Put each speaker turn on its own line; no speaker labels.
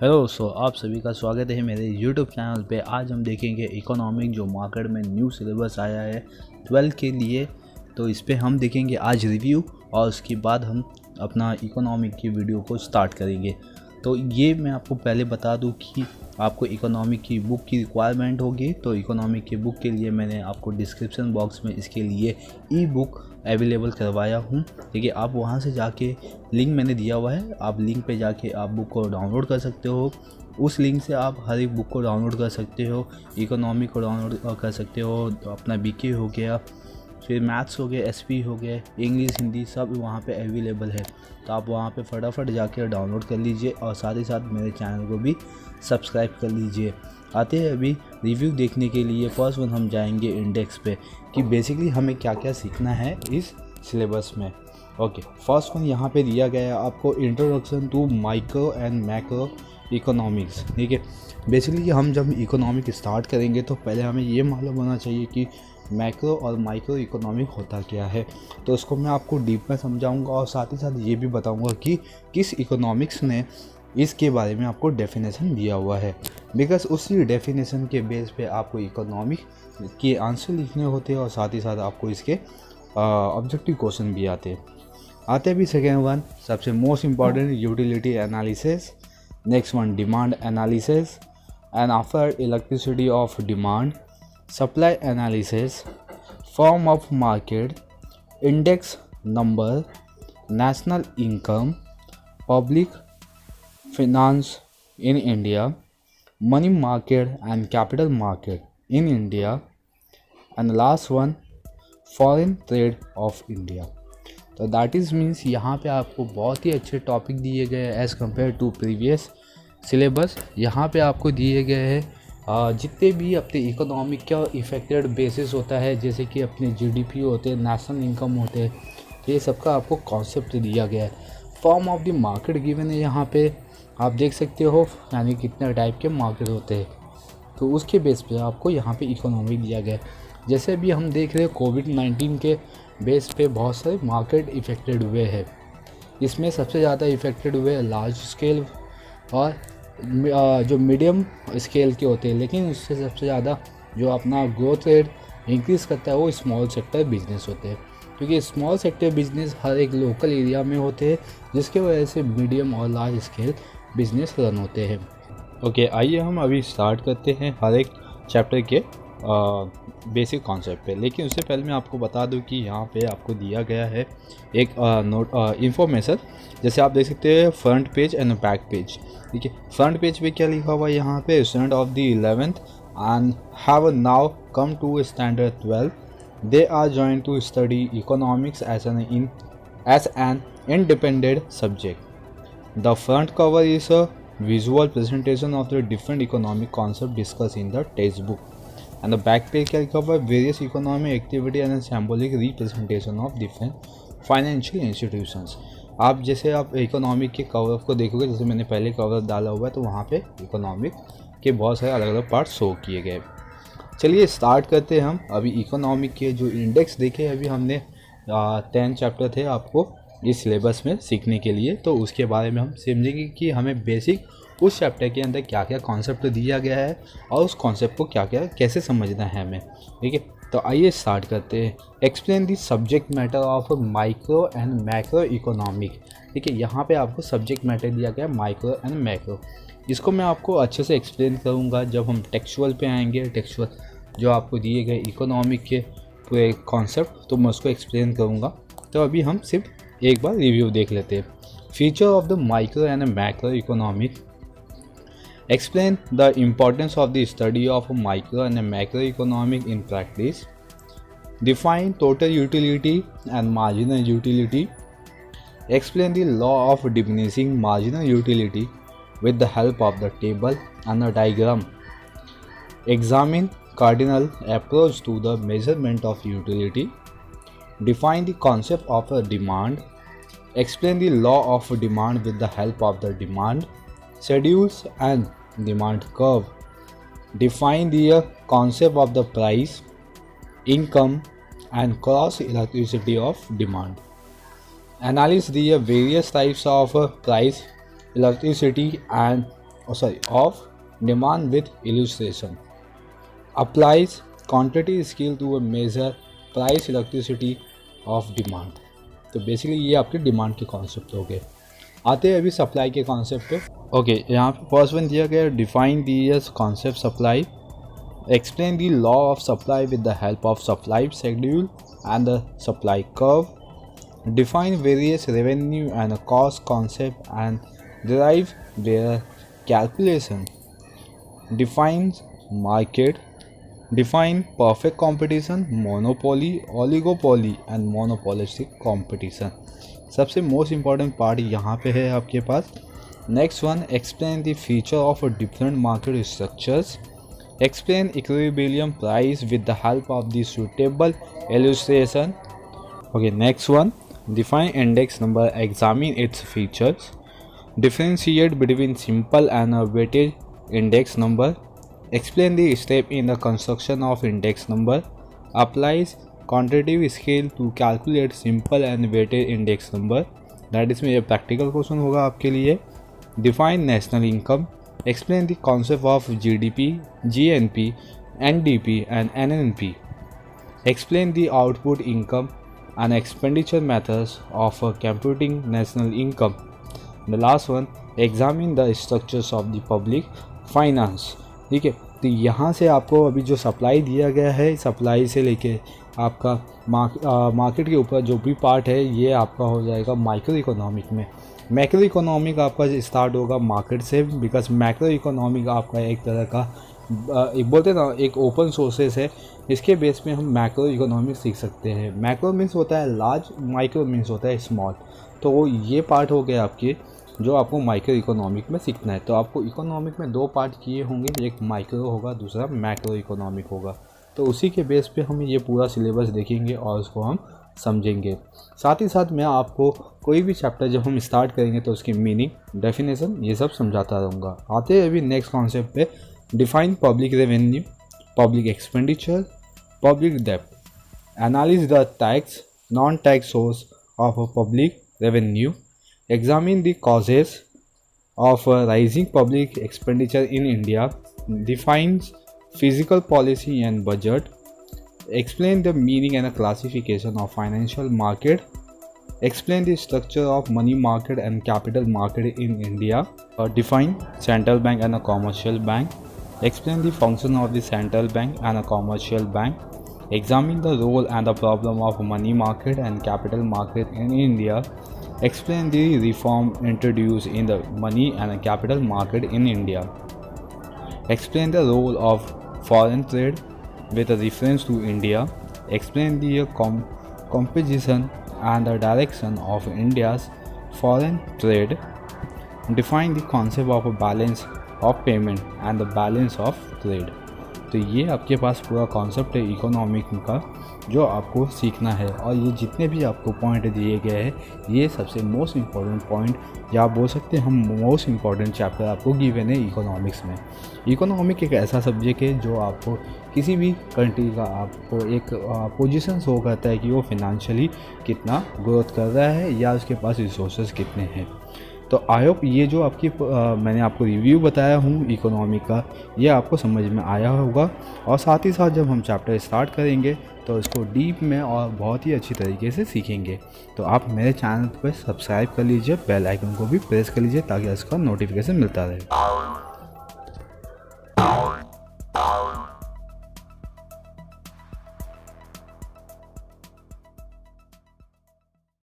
Hello आप सभी का स्वागत है मेरे यूट्यूब चैनल पे। आज हम देखेंगे इकोनॉमिक जो मार्केट में न्यू सिलेबस आया है 12 के लिए। तो इस पे हम देखेंगे आज रिव्यू और उसके बाद हम अपना इकोनॉमिक की वीडियो को स्टार्ट करेंगे। तो ये मैं आपको पहले बता दूं कि आपको इकोनॉमिक की बुक की रिक्वायरमेंट होगी। तो इकोनॉमिक की बुक के लिए मैंने आपको डिस्क्रिप्शन बॉक्स में इसके लिए ई बुक अवेलेबल करवाया हूँ। ठीक है, आप वहाँ से जाके लिंक मैंने दिया हुआ है, आप लिंक पे जाके आप बुक को डाउनलोड कर सकते हो। उस लिंक से आप हर एक बुक को डाउनलोड कर सकते हो। इकोनॉमिक को डाउनलोड कर सकते हो, अपना बीके हो गया, फिर मैथ्स हो गया, एसपी हो गया, इंग्लिश हिंदी सब वहाँ पे अवेलेबल है। तो आप वहाँ पे फटाफट जाके डाउनलोड कर लीजिए और साथ ही साथ मेरे चैनल को भी सब्सक्राइब कर लीजिए। आते हैं अभी रिव्यू देखने के लिए। फर्स्ट वन हम जाएंगे इंडेक्स पे कि बेसिकली हमें क्या क्या सीखना है इस सिलेबस में। ओके, फर्स्ट वन यहाँ पे दिया गया है आपको introduction to micro and macro economics. ठीक है, बेसिकली हम जब इकोनॉमिक स्टार्ट करेंगे तो पहले हमें ये मालूम होना चाहिए कि मैक्रो और माइक्रो इकोनॉमिक होता क्या है। तो उसको मैं आपको डीप में समझाऊंगा और साथ ही साथ ये भी बताऊंगा कि किस इकोनॉमिक्स ने इसके बारे में आपको डेफिनेशन दिया हुआ है। बिकॉज उसी डेफिनेशन के बेस पे आपको इकोनॉमिक के आंसर लिखने होते हैं और साथ ही साथ आपको इसके ऑब्जेक्टिव क्वेश्चन भी आते भी। सेकेंड वन सबसे most important utility analysis, next one demand analysis and after elasticity of demand, supply analysis, form of market, index number, national income, public finance in India, money market and capital market in India, and the last one foreign trade of India। तो that is means यहाँ पे आपको बहुत ही अच्छे topic दिए गए हैं as compared to previous syllabus. यहाँ पे आपको दिए गए हैं जितने भी अपने इकोनॉमिक का इफेक्टेड बेसिस होता है, जैसे कि अपने जीडीपी होते हैं, नेशनल इनकम होते हैं, ये सबका आपको कॉन्सेप्ट दिया गया है। Form of the market given है यहाँ पे, आप देख सकते हो यानी कितने टाइप के मार्केट होते हैं। तो उसके बेस पे आपको यहाँ पे इकोनॉमिक दिया गया है। जैसे भी हम देख रहे हैं कोविड-19 के बेस पे बहुत सारे मार्केट इफ़ेक्टेड हुए हैं। इसमें सबसे ज़्यादा इफ़ेक्टेड हुए लार्ज स्केल और जो मीडियम स्केल के होते हैं, लेकिन उससे सबसे ज़्यादा जो अपना ग्रोथ रेट इंक्रीज़ करता है वो स्मॉल सेक्टर बिजनेस होते हैं, क्योंकि स्मॉल सेक्टर बिजनेस हर एक लोकल एरिया में होते हैं, जिसके वजह से मीडियम और लार्ज स्केल बिजनेस रन होते हैं। ओके, आइए हम अभी स्टार्ट करते हैं हर एक चैप्टर के बेसिक कॉन्सेप्ट पे। लेकिन उससे पहले मैं आपको बता दूं कि यहाँ पे आपको दिया गया है एक नोट इन्फॉर्मेशन। जैसे आप देख सकते हैं front page and back page. ठीक है, फ्रंट पेज पे क्या लिखा हुआ है यहाँ पे, student of the 11th and have now come to standard 12, they are joined to study economics as an independent subject. The front cover is a visual presentation of the different economic concepts discussed in the textbook, and the back page can cover various economic activity and a symbolic representation of different financial institutions. आप जैसे आप economic के cover को देखोगे, जैसे मैंने पहले cover डाला हुआ है, तो वहाँ पे इकोनॉमिक के बहुत सारे अलग अलग पार्ट शो किए गए। चलिए स्टार्ट करते हैं हम। अभी इकोनॉमिक के जो इंडेक्स देखे अभी हमने 10 चैप्टर थे आपको इस सिलेबस में सीखने के लिए, तो उसके बारे में हम समझेंगे कि हमें बेसिक उस चैप्टर के अंदर क्या क्या कॉन्सेप्ट दिया गया है और उस कॉन्सेप्ट को क्या क्या कैसे समझना है हमें। ठीक है, तो आइए स्टार्ट करते हैं। Explain the subject matter of micro and macro economic. ठीक है, यहाँ पे आपको सब्जेक्ट मैटर दिया गया माइक्रो एंड मैक्रो। इसको मैं आपको अच्छे से एक्सप्लेन करूँगा जब हम टेक्सचुअल पे आएंगे। टेक्सचुअल जो आपको दिए गए इकोनॉमिक के पूरे कॉन्सेप्ट, तो मैं उसको एक्सप्लेन करूँगा। तो अभी हम सिर्फ एक बार रिव्यू देख लेते हैं। Feature of the micro and macro economic, explain the importance of the study of micro and macro economic in practice, define total utility and marginal utility, explain the law of diminishing marginal utility with the help of the table and a diagram, examine cardinal approach to the measurement of utility, define the concept of a demand, explain the law of demand with the help of the demand schedules and demand curve, define the concept of the price, income and cross elasticity of demand, analyze the various types of price elasticity and
of demand with illustration. Applies quantity scale to measure price electricity of demand. तो basically ये आपके demand के concept हो गए। आते हैं अभी supply के कॉन्सेप्ट पे।
ओके, यहाँ पे फर्स्ट वन दिया गया define the concept supply, explain the law of supply with the help of supply schedule and the supply curve, define various revenue and cost concept and derive their calculation, defines market, define perfect competition, monopoly, oligopoly and monopolistic competition। सबसे most important part यहाँ पे है आपके पास। Next one, explain the feature of different market structures, explain equilibrium price with the help of the suitable illustration। Okay, next one, define index number, examine its features, differentiate between simple and a weighted index number, explain the step in the construction of index number, applies quantitative scale to calculate simple and weighted index number। That इसमें ये practical question होगा आपके लिए। Define national income, explain the concept of GDP, GNP, NDP and NNP, explain the output income and expenditure methods of computing national income। The last one, examine the structures of the public finance। ठीक है, तो यहाँ से आपको अभी जो supply दिया गया है, सप्लाई से लेके आपका मार्केट के ऊपर जो भी पार्ट है ये आपका हो जाएगा माइक्रो इकोनॉमिक में। मैक्रो इकोनॉमिक आपका स्टार्ट होगा मार्केट से, बिकॉज मैक्रो इकोनॉमिक आपका एक तरह का एक बोलते हैं ना एक ओपन सोर्सेस है, इसके बेस पे हम मैक्रो इकोनॉमिक सीख सकते हैं। मैक्रो मीन्स होता है लार्ज, माइक्रो मीन्स होता है स्मॉल। तो वो ये पार्ट हो गए आपके जो आपको माइक्रो इकोनॉमिक में सीखना है। तो आपको इकोनॉमिक में दो पार्ट किए होंगे, एक माइक्रो होगा, दूसरा मैक्रो इकोनॉमिक होगा। तो उसी के बेस पे हम ये पूरा सिलेबस देखेंगे और उसको हम समझेंगे। साथ ही साथ मैं आपको कोई भी चैप्टर जब हम स्टार्ट करेंगे तो उसकी मीनिंग, डेफिनेशन ये सब समझाता रहूँगा। आते हैं अभी नेक्स्ट कॉन्सेप्ट पे। Define public revenue, public expenditure, public डेब्ट, analyse the tax non tax source of public revenue, examine the causes of rising public expenditure in India, defines physical policy and budget, explain the meaning and the classification of financial market, explain the structure of money market and capital market in India, define central bank and a commercial bank, explain the function of the central bank and a commercial bank, examine the role and the problem of money market and capital market in India, explain the reform introduced in the money and capital market in India, explain the role of foreign trade with a reference to India, explain the composition and the direction of India's foreign trade, define the concept of a balance of payment and the balance of trade। तो ये आपके पास पूरा concept है economic का जो आपको सीखना है। और ये जितने भी आपको पॉइंट दिए गए हैं ये सबसे मोस्ट इम्पॉर्टेंट पॉइंट, या आप बोल सकते हैं हम मोस्ट इम्पॉर्टेंट चैप्टर आपको गिवन है इकोनॉमिक्स में। इकोनॉमिक एक ऐसा सब्जेक्ट है जो आपको किसी भी कंट्री का आपको एक पोजीशन शो करता है कि वो फिनेंशियली कितना ग्रोथ कर रहा है या उसके पास रिसोर्सेज कितने हैं। तो आई होप ये जो आपकी मैंने आपको रिव्यू बताया हूँ इकोनॉमिक का ये आपको समझ में आया होगा। और साथ ही साथ जब हम चैप्टर स्टार्ट करेंगे तो इसको डीप में और बहुत ही अच्छी तरीके से सीखेंगे। तो आप मेरे चैनल पर सब्सक्राइब कर लीजिए, बेल आइकन को भी प्रेस कर लीजिए ताकि इसका नोटिफिकेशन मिलता रहे।